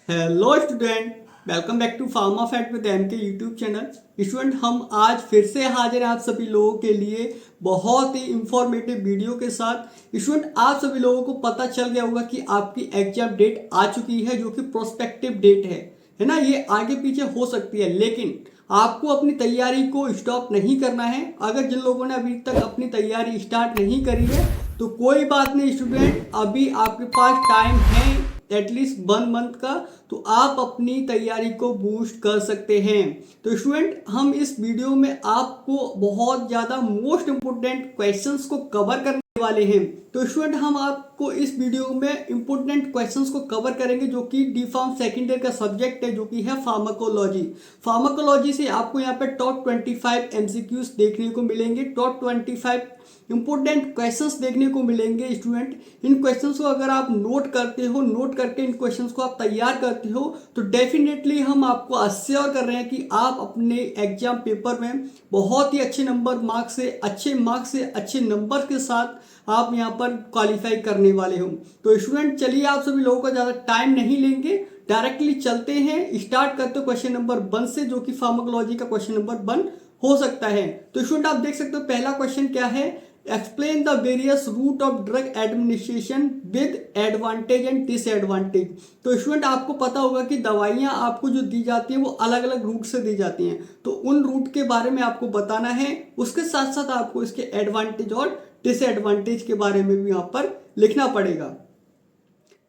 Hello student, welcome back to pharma fact with M K YouTube channel. Student, हम आज फिर से हाजिर हैं आप सभी लोगों के लिए बहुत ही इंफॉर्मेटिव वीडियो के साथ। स्टूडेंट, आप सभी लोगों को पता चल गया होगा कि आपकी एग्जाम डेट आ चुकी है, जो कि प्रोस्पेक्टिव डेट है ना। ये आगे पीछे हो सकती है, लेकिन आपको अपनी तैयारी को स्टॉप नहीं करना है। अगर जिन लोगों ने अभी तक अपनी तैयारी स्टार्ट नहीं करी है तो कोई बात नहीं स्टूडेंट, अभी आपके पास टाइम है एटलीस्ट 1 मंथ का, तो आप अपनी तैयारी को बूस्ट कर सकते हैं। तो स्टूडेंट, हम इस वीडियो में आपको बहुत ज़्यादा मोस्ट इंपोर्टेंट क्वेश्चंस को कवर करने वाले हैं। तो स्टूडेंट, हम आपको इस वीडियो में इंपोर्टेंट क्वेश्चंस को कवर करेंगे, जो कि डी फार्म सेकेंड ईयर का सब्जेक्ट है, जो कि है फार्माकोलॉजी। फार्माकोलॉजी से आपको यहाँ पे टॉप 25 एमसीक्यूज देखने को मिलेंगे, टॉप 25 इंपोर्टेंट क्वेश्चंस देखने को मिलेंगे। स्टूडेंट, इन क्वेश्चंस को अगर आप नोट करते हो, नोट करके इन क्वेश्चंस को आप तैयार करते हो, तो डेफिनेटली हम आपको अश्योर कर रहे हैं कि आप अपने एग्जाम पेपर में बहुत ही अच्छे मार्क्स से अच्छे नंबर के साथ आप यहाँ पर क्वालिफाई करने वाले हो। तो स्टूडेंट, चलिए आप सभी लोगों का ज़्यादा टाइम नहीं लेंगे, डायरेक्टली चलते हैं, स्टार्ट करते हो क्वेश्चन नंबर 1 से, जो कि फार्माकोलॉजी का क्वेश्चन नंबर 1 हो सकता है। तो स्टूडेंट, आप देख सकते हो पहला क्वेश्चन क्या है। Explain the various route of drug administration with advantage and disadvantage. तो स्टूडेंट, आपको पता होगा कि दवाइयाँ आपको जो दी जाती हैं वो अलग अलग रूट से दी जाती हैं, तो उन रूट के बारे में आपको बताना है। उसके साथ साथ आपको इसके एडवांटेज और डिसएडवांटेज के बारे में भी यहाँ पर लिखना पड़ेगा।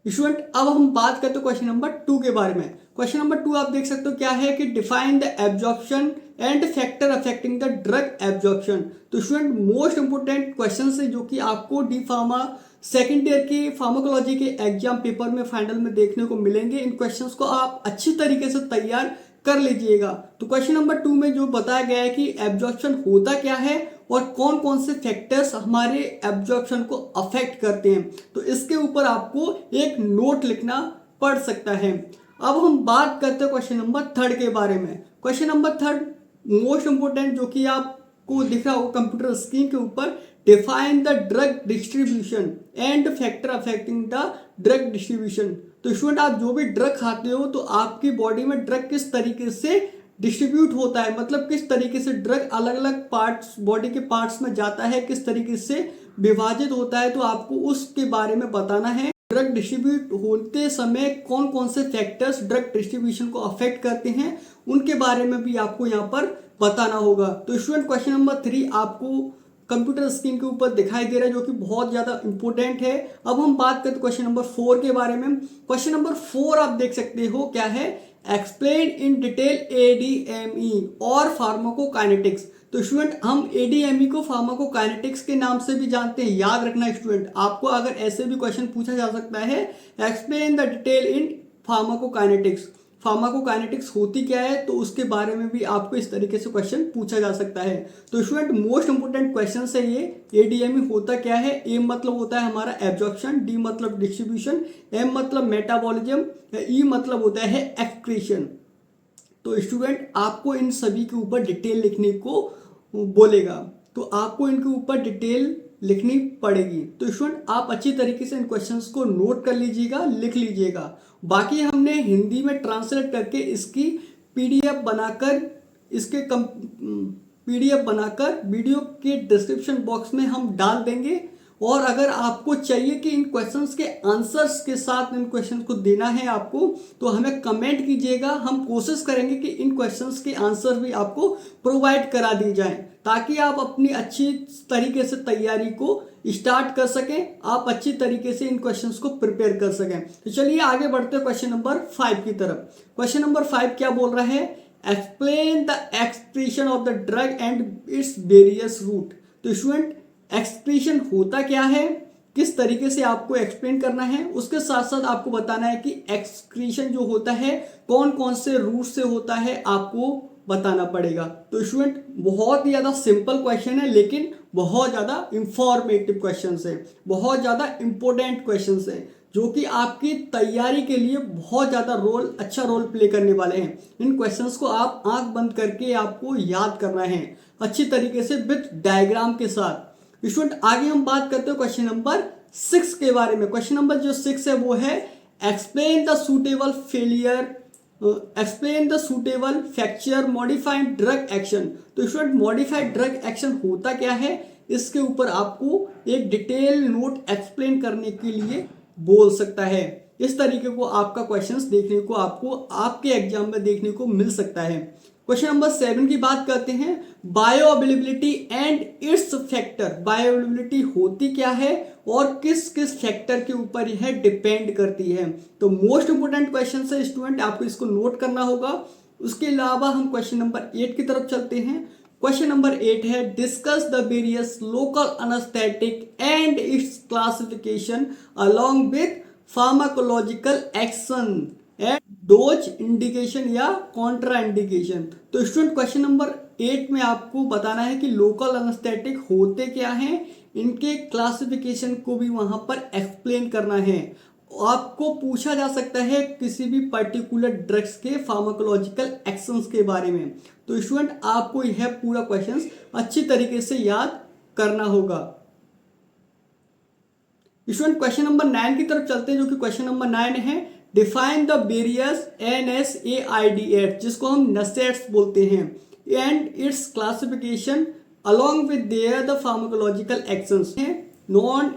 स्टूडेंट, अब हम बात करते हैं क्वेश्चन नंबर 2 के बारे में। क्वेश्चन नंबर 2 आप देख सकते हो क्या है कि define the absorption and factor affecting the drug absorption. तो स्टूडेंट, मोस्ट इंपोर्टेंट क्वेश्चन है, जो कि आपको डी फार्मा सेकेंड ईयर के फार्माकोलॉजी के एग्जाम पेपर में फाइनल में देखने को मिलेंगे। इन क्वेश्चंस को आप अच्छी तरीके से तैयार कर लीजिएगा। तो क्वेश्चन नंबर 2 में जो बताया गया है कि एब्जॉर्प्शन होता क्या है और कौन कौन से फैक्टर्स हमारे एब्जॉर्प्शन को अफेक्ट करते हैं, तो इसके ऊपर आपको एक नोट लिखना पड़ सकता है। अब हम बात करते हैं क्वेश्चन नंबर 3 के बारे में। क्वेश्चन नंबर 3 मोस्ट इंपोर्टेंट, जो कि आपको दिख रहा होगा कंप्यूटर स्क्रीन के ऊपर। Define the drug distribution and factor affecting the drug distribution. तो स्टूडेंट, आप जो भी ड्रग खाते हो तो आपकी बॉडी में ड्रग किस तरीके से डिस्ट्रीब्यूट होता है, मतलब किस तरीके से ड्रग अलग अलग पार्ट्स, बॉडी के पार्ट्स में जाता है, किस तरीके से विभाजित होता है, तो आपको उसके बारे में बताना है। ड्रग डिस्ट्रीब्यूट होते समय कौन कौन से फैक्टर्स ड्रग डिस्ट्रीब्यूशन को अफेक्ट करते हैं, उनके बारे में भी आपको यहाँ पर बताना होगा। तो स्टूडेंट, क्वेश्चन नंबर 3 आपको कंप्यूटर स्क्रीन के ऊपर दिखाई दे रहा है, जो कि बहुत ज़्यादा इंपॉर्टेंट है। अब हम बात करते हैं क्वेश्चन नंबर 4 के बारे में। क्वेश्चन नंबर 4 आप देख सकते हो क्या है। एक्सप्लेन इन डिटेल एडीएमई और फार्माकोकाइनेटिक्स। तो स्टूडेंट, हम एडीएमई को फार्माकोकाइनेटिक्स के नाम से भी जानते हैं, याद रखना स्टूडेंट। आपको अगर ऐसे भी क्वेश्चन पूछा जा सकता है, explain the detail in pharmacokinetics. Pharmacokinetics होती क्या है, तो उसके बारे में भी आपको इस तरीके से क्वेश्चन पूछा जा सकता है। तो स्टूडेंट, मोस्ट इंपोर्टेंट क्वेश्चन है ये। एडीएमई होता क्या है। ए मतलब होता है हमारा एब्जॉर्प्शन, डी मतलब डिस्ट्रीब्यूशन, एम मतलब मेटाबॉलिज्म, ई मतलब होता है एक्सक्रीशन। तो स्टूडेंट, आपको इन सभी के ऊपर डिटेल लिखने को बोलेगा, तो आपको इनके ऊपर डिटेल लिखनी पड़ेगी। तो स्टूडेंट, आप अच्छी तरीके से इन क्वेश्चंस को नोट कर लीजिएगा, लिख लीजिएगा। बाकी हमने हिंदी में ट्रांसलेट करके इसकी पीडीएफ बनाकर वीडियो के डिस्क्रिप्शन बॉक्स में हम डाल देंगे। और अगर आपको चाहिए कि इन क्वेश्चंस के आंसर्स के साथ इन क्वेश्चंस को देना है आपको, तो हमें कमेंट कीजिएगा। हम कोशिश करेंगे कि इन क्वेश्चंस के आंसर भी आपको प्रोवाइड करा दी जाए, ताकि आप अपनी अच्छी तरीके से तैयारी को स्टार्ट कर सकें, आप अच्छी तरीके से इन क्वेश्चंस को प्रिपेयर कर सकें। तो चलिए आगे बढ़ते हैं क्वेश्चन नंबर 5 की तरफ। क्वेश्चन नंबर 5 क्या बोल रहा है। Explain the excretion of the drug and its various route. तो स्टूडेंट, एक्सक्रीशन होता क्या है, किस तरीके से आपको एक्सप्लेन करना है, उसके साथ साथ आपको बताना है कि एक्सक्रीशन जो होता है कौन कौन से रूट से होता है, आपको बताना पड़ेगा। तो स्टूडेंट, बहुत ही ज़्यादा सिंपल क्वेश्चन है, लेकिन बहुत ज़्यादा इंफॉर्मेटिव क्वेश्चन है, बहुत ज़्यादा इंपॉर्टेंट क्वेश्चन है, जो कि आपकी तैयारी के लिए बहुत ज़्यादा अच्छा रोल प्ले करने वाले हैं। इन क्वेश्चंस को आप आंख बंद करके आपको याद करना है अच्छी तरीके से विद डायग्राम के साथ। स्टूडेंट, आगे हम बात करते हैं क्वेश्चन नंबर 6 के बारे में। क्वेश्चन नंबर जो 6 है वो है explain the suitable failure, explain the suitable fracture modified drug action. तो स्टूडेंट मॉडिफाइड ड्रग एक्शन होता क्या है, इसके ऊपर आपको एक डिटेल नोट एक्सप्लेन करने के लिए बोल सकता है। इस तरीके को आपका क्वेश्चंस देखने को आपको आपके एग्जाम में देखने को मिल सकता है। क्वेश्चन नंबर 7 की बात करते हैं, bio availability and it's factor. Bio availability होती क्या है और किस किस फैक्टर के ऊपर यह डिपेंड करती है। तो मोस्ट इंपोर्टेंट क्वेश्चन है स्टूडेंट, आपको इसको नोट करना होगा। उसके अलावा हम क्वेश्चन नंबर 8 की तरफ चलते हैं। क्वेश्चन नंबर 8 है, discuss the various local anaesthetic and its classification along with pharmacological action and dose indication या कॉन्ट्रा इंडिकेशन। तो स्टूडेंट क्वेश्चन नंबर 8 में आपको बताना है कि लोकल एनेस्थेटिक होते क्या हैं, इनके क्लासिफिकेशन को भी वहां पर एक्सप्लेन करना है। आपको पूछा जा सकता है किसी भी पर्टिकुलर ड्रग्स के फार्माकोलॉजिकल एक्शंस के बारे में। तो स्टूडेंट आपको यह पूरा क्वेश्चन अच्छी तरीके से याद करना होगा। स्टूडेंट क्वेश्चन नंबर 9 की तरफ चलते हैं, जो कि क्वेश्चन नंबर 9 है, डिफाइन द वेरियस NSAIDs, जिसको हम नसेट्स बोलते हैं, and its classification along with their the pharmacological actions हैं। Non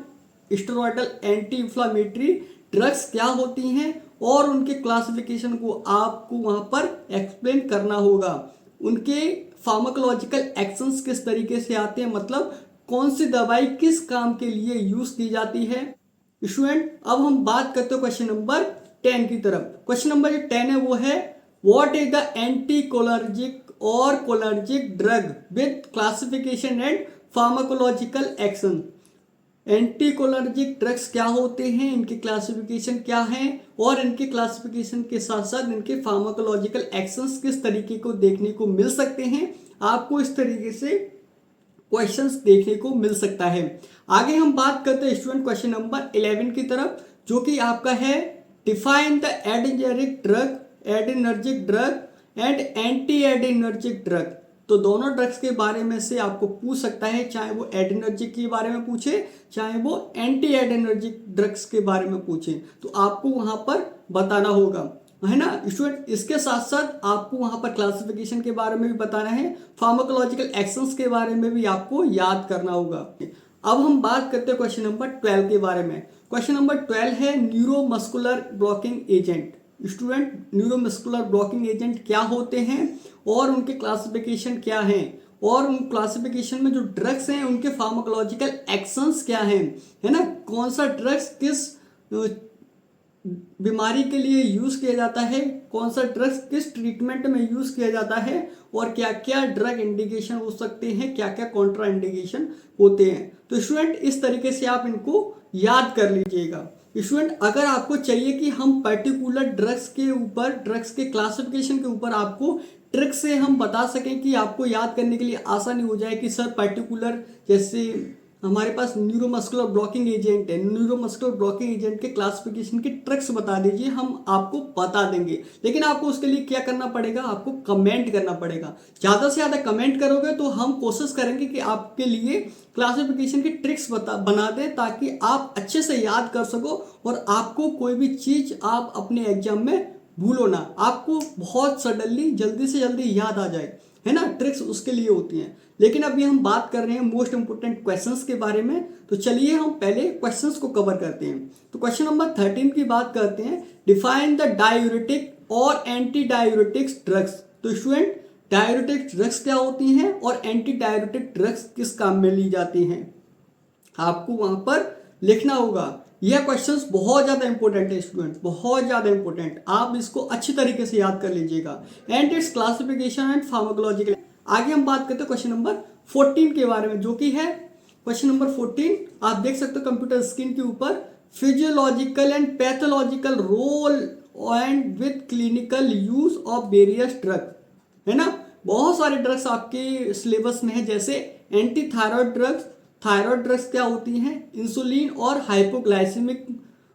steroidal anti inflammatory drugs क्या होती हैं और उनके क्लासिफिकेशन को आपको वहां पर एक्सप्लेन करना होगा। उनके फार्माकोलॉजिकल एक्शंस किस तरीके से आते हैं, मतलब कौन सी दवाई किस काम के लिए यूज की जाती है। स्टूडेंट अब हम बात करते हैं क्वेश्चन नंबर 10 की तरफ। क्वेश्चन नंबर 10 है वो है, what is the anti cholinergic और cholinergic drug with classification and pharmacological action. Anti cholinergic drugs क्या होते हैं, इनके क्लासिफिकेशन क्या है और इनके क्लासिफिकेशन के साथ साथ इनके फार्माकोलॉजिकल एक्शंस किस तरीके को देखने को मिल सकते हैं। आपको इस तरीके से क्वेश्चंस देखने को मिल सकता है। आगे हम बात करते हैं स्टूडेंट क्वेश्चन नंबर 11 की तरफ, जो कि आपका है, define the adrenergic drug, adrenergic drug and anti adrenergic drug. तो दोनों ड्रग्स के बारे में से आपको पूछ सकता है, चाहे वो एडिनर्जिक के बारे में पूछे चाहे वो एंटी एडिनर्जिक ड्रग्स के बारे में पूछे, तो आपको वहां पर बताना होगा, है ना स्टूडेंट। इसके साथ साथ आपको वहां पर क्लासिफिकेशन के बारे में भी बताना है, फार्माकोलॉजिकल एक्शंस के बारे में भी आपको याद करना होगा। अब हम बात करते हैं क्वेश्चन नंबर 12 के बारे में। क्वेश्चन नंबर 12 है, neuromuscular blocking agent. Student neuromuscular blocking agent क्या होते हैं और उनके क्लासिफिकेशन क्या हैं, और उन क्लासिफिकेशन में जो ड्रग्स हैं उनके फार्माकोलॉजिकल एक्शंस क्या हैं, है ना, कौन सा ड्रग्स किस बीमारी के लिए यूज किया जाता है, कौन सा ड्रग्स किस ट्रीटमेंट में यूज किया जाता है, और क्या क्या ड्रग इंडिकेशन हो सकते हैं, क्या क्या कॉन्ट्रा इंडिकेशन होते हैं। तो स्टूडेंट इस तरीके से आप इनको याद कर लीजिएगा। स्टूडेंट अगर आपको चाहिए कि हम पर्टिकुलर ड्रग्स के ऊपर, ड्रग्स के क्लासिफिकेशन के ऊपर आपको ट्रिक से हम बता सकें कि आपको याद करने के लिए आसानी हो जाए कि सर पर्टिकुलर, जैसे हमारे पास न्यूरोमस्कुलर ब्लॉकिंग एजेंट है, न्यूरोमस्कुलर ब्लॉकिंग एजेंट के क्लासिफिकेशन की ट्रिक्स बता दीजिए, हम आपको बता देंगे। लेकिन आपको उसके लिए क्या करना पड़ेगा, आपको कमेंट करना पड़ेगा। ज़्यादा से ज़्यादा कमेंट करोगे तो हम कोशिश करेंगे कि आपके लिए क्लासिफिकेशन की ट्रिक्स बना दें, ताकि आप अच्छे से याद कर सको और आपको कोई भी चीज़ आप अपने एग्जाम में भूलो ना, आपको बहुत सडनली जल्दी से जल्दी याद आ जाए, है ना। ट्रिक्स उसके लिए होती हैं। लेकिन अभी हम बात कर रहे हैं मोस्ट इंपोर्टेंट क्वेश्चंस के बारे में, तो चलिए हम पहले क्वेश्चंस को कवर करते हैं। तो क्वेश्चन नंबर 13 की बात करते हैं, डिफाइन द डायूरेटिक और एंटी डायूरेटिक्स ड्रग्स। तो स्टूडेंट डायूरेटिक ड्रग्स क्या होती हैं और एंटी डायूरेटिक ड्रग्स किस काम में ली जाती हैं, आपको वहां पर लिखना होगा। यह क्वेश्चंस बहुत ज़्यादा इंपॉर्टेंट है स्टूडेंट, बहुत ज़्यादा इंपॉर्टेंट, आप इसको अच्छी तरीके से याद कर लीजिएगा। And its classification and pharmacological. आगे हम बात करते हैं क्वेश्चन नंबर 14 के बारे में, जो कि है क्वेश्चन नंबर 14। आप देख सकते हो कंप्यूटर स्क्रीन के ऊपर, physiological and pathological role and with clinical use of various drug, है ना। बहुत सारे ड्रग्स आपके सिलेबस में है, जैसे anti thyroid drugs. Thyroid drugs क्या होती हैं, इंसुलिन और हाइपोग्लाइसेमिक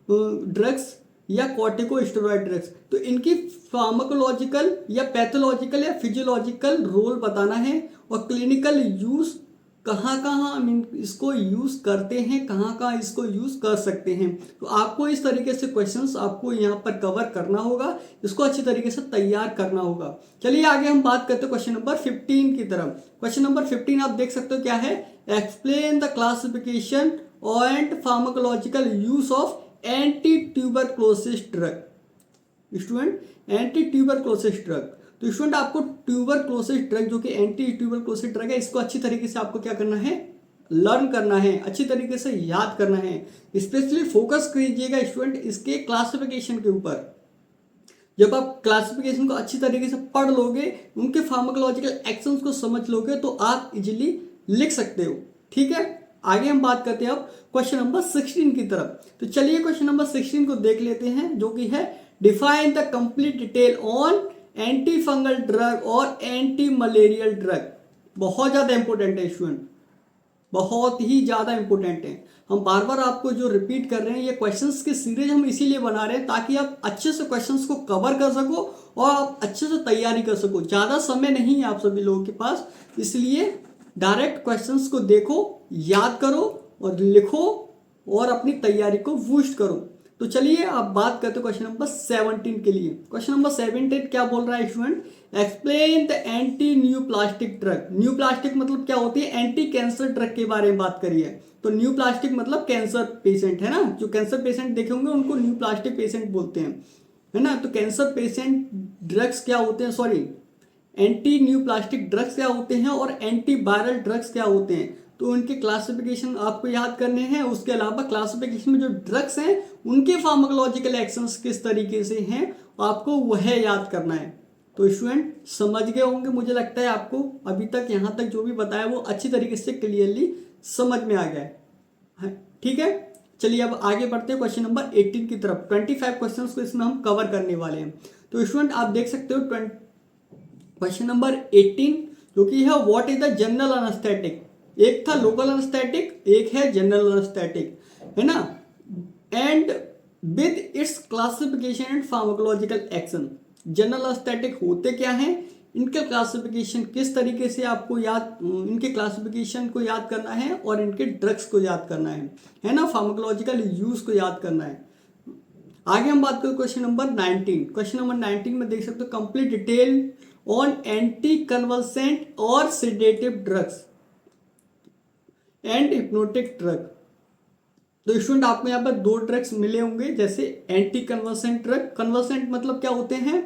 ड्रग्स या कॉर्टिकोस्टेरॉइड ड्रग्स। तो इनकी फार्माकोलॉजिकल या पैथोलॉजिकल या फिजियोलॉजिकल रोल बताना है और क्लिनिकल यूज कहाँ कहाँ हम इसको यूज़ करते हैं, कहाँ कहाँ इसको यूज़ कर सकते हैं। तो आपको इस तरीके से क्वेश्चंस आपको यहाँ पर कवर करना होगा, इसको अच्छी तरीके से तैयार करना होगा। चलिए आगे हम बात करते हैं क्वेश्चन नंबर 15 की तरफ। क्वेश्चन नंबर 15 आप देख सकते हो क्या है, explain the classification and pharmacological use of anti tuberculosis drug. Student, anti tuberculosis drug, तो स्टूडेंट आपको ट्यूबरक्लोसिस ड्रग जो कि एंटी ट्यूबरक्लोसिस ड्रग है, इसको अच्छी तरीके से आपको क्या करना है, लर्न करना है, अच्छी तरीके से याद करना है। स्पेशली फोकस कीजिएगा स्टूडेंट इसके क्लासिफिकेशन के ऊपर। जब आप क्लासिफिकेशन को अच्छी तरीके से पढ़ लोगे, उनके फार्माकोलॉजिकल एक्शंस को समझ लोगे, तो आप इजीली लिख सकते हो। ठीक है, आगे हम बात करते हैं अब क्वेश्चन नंबर 16 की तरफ। तो चलिए क्वेश्चन नंबर 16 को देख लेते हैं, जो कि है define the complete detail on anti fungal drug और एंटी मलेरियल ड्रग। बहुत ज़्यादा इंपॉर्टेंट है स्टूडेंट, बहुत ही ज़्यादा इंपॉर्टेंट है। हम बार बार आपको जो रिपीट कर रहे हैं, ये क्वेश्चंस की सीरीज हम इसीलिए बना रहे हैं ताकि आप अच्छे से क्वेश्चंस को कवर कर सको और आप अच्छे से तैयारी कर सको। ज़्यादा समय नहीं है आप सभी लोगों के पास, इसलिए डायरेक्ट क्वेश्चंस को देखो, याद करो और लिखो और अपनी तैयारी को बूस्ट करो। तो चलिए आप बात करते हैं क्वेश्चन नंबर 17 के लिए। क्वेश्चन नंबर 17 क्या बोल रहा है student, explain the anti new plastic drug. New plastic मतलब क्या होती है, एंटी कैंसर ड्रग के बारे में बात करिए। तो न्यू प्लास्टिक मतलब कैंसर पेशेंट है ना, जो कैंसर पेशेंट देखे होंगे उनको न्यू प्लास्टिक पेशेंट बोलते हैं, है ना। तो कैंसर पेशेंट ड्रग्स क्या होते हैं, sorry anti new plastic drugs क्या होते हैं और एंटी वायरल ड्रग्स क्या होते हैं, तो उनके क्लासिफिकेशन आपको याद करने हैं। उसके अलावा क्लासिफिकेशन में जो ड्रग्स हैं उनके फार्माकोलॉजिकल एक्शंस किस तरीके से हैं आपको वह याद करना है। तो स्टूडेंट समझ गए होंगे, मुझे लगता है आपको अभी तक यहाँ तक जो भी बताया वो अच्छी तरीके से क्लियरली समझ में आ गया है। ठीक है, चलिए अब आगे बढ़ते हैं क्वेश्चन नंबर 18 की तरफ। 25 क्वेश्चन को इसमें हम कवर करने वाले हैं। तो स्टूडेंट आप देख सकते हो क्वेश्चन नंबर 18 जो कि है what is the general anaesthetic. एक था लोकल एनेस्थेटिक, एक है जनरल एनेस्थेटिक, है ना। And with its classification and pharmacological action. General anaesthetic होते क्या हैं, इनके क्लासिफिकेशन किस तरीके से आपको याद, इनके क्लासिफिकेशन को याद करना है और इनके ड्रग्स को याद करना है ना, फार्माकोलॉजिकल यूज को याद करना है। आगे हम बात करें क्वेश्चन नंबर 19। क्वेश्चन नंबर 19 में देख सकते हो complete detail on anti convulsant और sedative drugs and hypnotic drug. तो स्टूडेंट आपको यहाँ पर दो ड्रग्स मिले होंगे, जैसे एंटी कन्वर्सेंट ड्रग। कन्वर्सेंट मतलब क्या होते हैं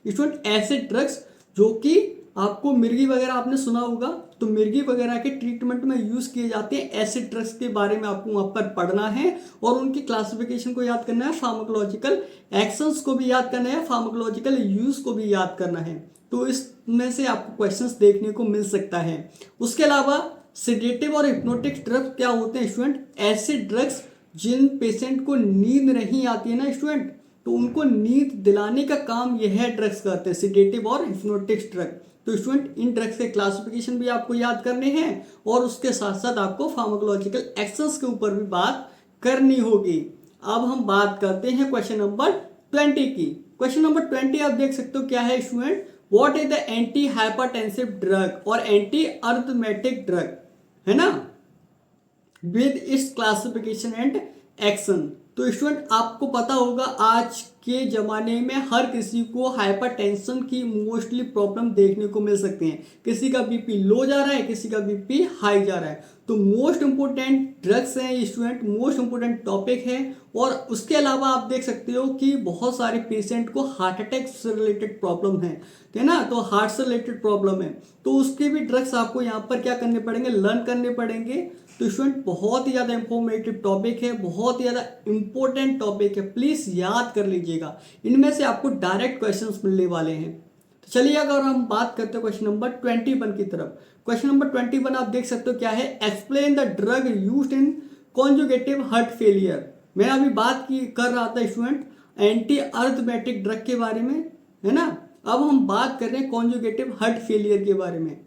स्टूडेंट, ऐसे ड्रग्स जो कि आपको मिर्गी वगैरह आपने सुना होगा, तो मिर्गी वगैरह के ट्रीटमेंट में यूज किए जाते हैं। ऐसे ड्रग्स के बारे में आपको वहां पर पढ़ना है और उनकी क्लासिफिकेशन को याद करना है, फार्माकोलॉजिकल एक्शंस को भी याद करना है, फार्माकोलॉजिकल यूज को भी याद करना है। तो इसमें से आपको क्वेश्चंस देखने को मिल सकता है। उसके अलावा सेडेटिव और हिप्नोटिक ड्रग्स क्या होते हैं स्टूडेंट, ऐसे ड्रग्स जिन पेशेंट को नींद नहीं आती है ना स्टूडेंट, तो उनको नींद दिलाने का काम यह ड्रग्स करते हैं, सेडेटिव और हिप्नोटिक ड्रग। तो स्टूडेंट इन ड्रग्स के क्लासिफिकेशन भी आपको याद करने हैं और उसके साथ साथ आपको फार्माकोलॉजिकल एक्शंस के ऊपर भी बात करनी होगी। अब हम बात करते हैं क्वेश्चन नंबर 20 की। क्वेश्चन नंबर 20 आप देख सकते हो क्या है student, what is the anti hypertensive drug और एंटी अर्थमेटिक ड्रग, है ना, with its classification and action. तो स्टूडेंट आपको पता होगा आज के ज़माने में हर किसी को हाइपरटेंशन की मोस्टली प्रॉब्लम देखने को मिल सकती हैं। किसी का बीपी लो जा रहा है, किसी का बीपी हाई जा रहा है। तो मोस्ट इंपॉर्टेंट ड्रग्स हैं स्टूडेंट, मोस्ट इंपॉर्टेंट टॉपिक है। और उसके अलावा आप देख सकते हो कि बहुत सारे पेशेंट को हार्ट अटैक से रिलेटेड प्रॉब्लम है ना, तो हार्ट से रिलेटेड प्रॉब्लम है, तो उसके भी ड्रग्स आपको यहाँ पर क्या करने पड़ेंगे, लर्न करने पड़ेंगे। तो स्टूडेंट बहुत ही ज़्यादा इंफॉर्मेटिव टॉपिक है, बहुत ही ज़्यादा इंपॉर्टेंट टॉपिक है, प्लीज़ याद कर लीजिएगा। इनमें से आपको डायरेक्ट क्वेश्चंस मिलने वाले हैं। तो चलिए अगर हम बात करते हैं क्वेश्चन नंबर 21 की तरफ। क्वेश्चन नंबर 21 आप देख सकते हो क्या है, explain the drug used in conjugative heart failure. मैं अभी बात कर रहा था स्टूडेंट एंटी अर्थमेटिक ड्रग के बारे में, है ना। अब हम बात कर रहे हैं कॉन्जुगेटिव हार्ट फेलियर के बारे में।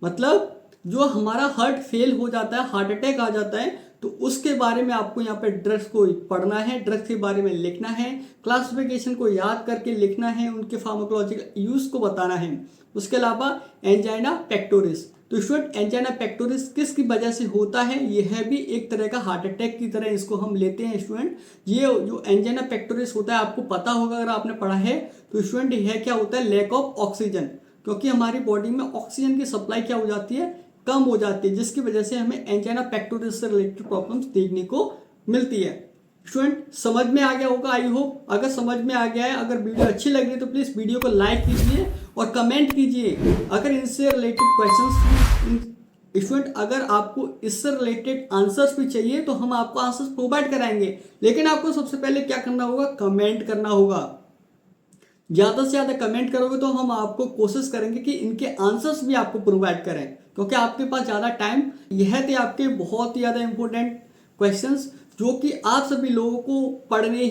मतलब जो हमारा हार्ट फेल हो जाता है, हार्ट अटैक आ जाता है, तो उसके बारे में आपको यहाँ पे ड्रग्स को पढ़ना है, ड्रग्स के बारे में लिखना है, क्लासिफिकेशन को याद करके लिखना है, उनके फार्माकोलॉजिकल यूज को बताना है। उसके अलावा एंजाइना पेक्टोरिस, तो स्टूडेंट एंजाइना पेक्टोरिस किसकी वजह से होता है, यह है भी एक तरह का हार्ट अटैक की तरह इसको हम लेते हैं स्टूडेंट। ये जो एंजाइना पेक्टोरिस होता है आपको पता होगा अगर आपने पढ़ा है तो स्टूडेंट, यह क्या होता है, लैक ऑफ ऑक्सीजन, क्योंकि हमारी बॉडी में ऑक्सीजन की सप्लाई क्या हो जाती है, कम हो जाती है, जिसकी वजह से हमें एंजाइना पेक्टोरिस से रिलेटेड प्रॉब्लम्स देखने को मिलती है। स्टूडेंट समझ में आ गया होगा आई होप। अगर समझ में आ गया है, अगर वीडियो अच्छी लग रही है तो प्लीज़ वीडियो को लाइक कीजिए और कमेंट कीजिए। अगर इनसे रिलेटेड क्वेश्चंस स्टूडेंट, अगर आपको इससे रिलेटेड आंसर्स भी चाहिए तो हम आपको आंसर्स प्रोवाइड कराएंगे, लेकिन आपको सबसे पहले क्या करना होगा, कमेंट करना होगा। ज़्यादा से ज़्यादा कमेंट करोगे तो हम आपको कोशिश करेंगे कि इनके आंसर्स भी आपको प्रोवाइड करें, क्योंकि आपके पास ज़्यादा टाइम, यह थे आपके बहुत ही ज़्यादा इंपॉर्टेंट क्वेश्चंस जो कि आप सभी लोगों को पढ़ने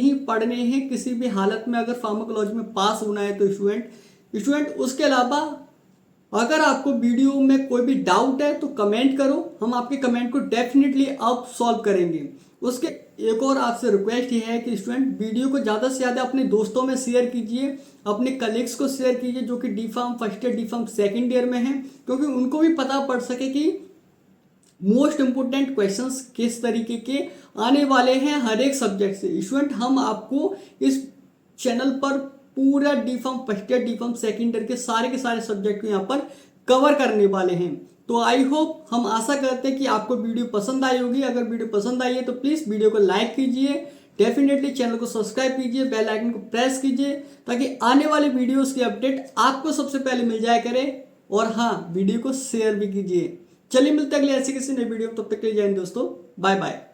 हैं किसी भी हालत में, अगर फार्माकोलॉजी में पास होना है तो स्टूडेंट उसके अलावा अगर आपको वीडियो में कोई भी डाउट है तो कमेंट करो, हम आपके कमेंट को डेफिनेटली अब सॉल्व करेंगे। उसके एक और आपसे रिक्वेस्ट ये है कि स्टूडेंट वीडियो को ज़्यादा से ज़्यादा अपने दोस्तों में शेयर कीजिए, अपने कलीग्स को शेयर कीजिए जो कि D pharm first year, D pharm second year में हैं, क्योंकि उनको भी पता पड़ सके कि मोस्ट इंपोर्टेंट क्वेश्चंस किस तरीके के आने वाले हैं हर एक सब्जेक्ट से। स्टूडेंट हम आपको इस चैनल पर पूरा D pharm first year, D pharm second year के सारे सब्जेक्ट को यहाँ पर कवर करने वाले हैं। तो आई होप, हम आशा करते हैं कि आपको वीडियो पसंद आई होगी। अगर वीडियो पसंद आई है तो प्लीज़ वीडियो को लाइक कीजिए, डेफिनेटली चैनल को सब्सक्राइब कीजिए, बेल आइकन को प्रेस कीजिए ताकि आने वाले वीडियोस की अपडेट आपको सबसे पहले मिल जाया करे। और हाँ, वीडियो को शेयर भी कीजिए। चलिए मिलते हैं अगले ऐसे किसी नई वीडियो में, तब तक के लिए जय हिंद दोस्तों, बाय बाय।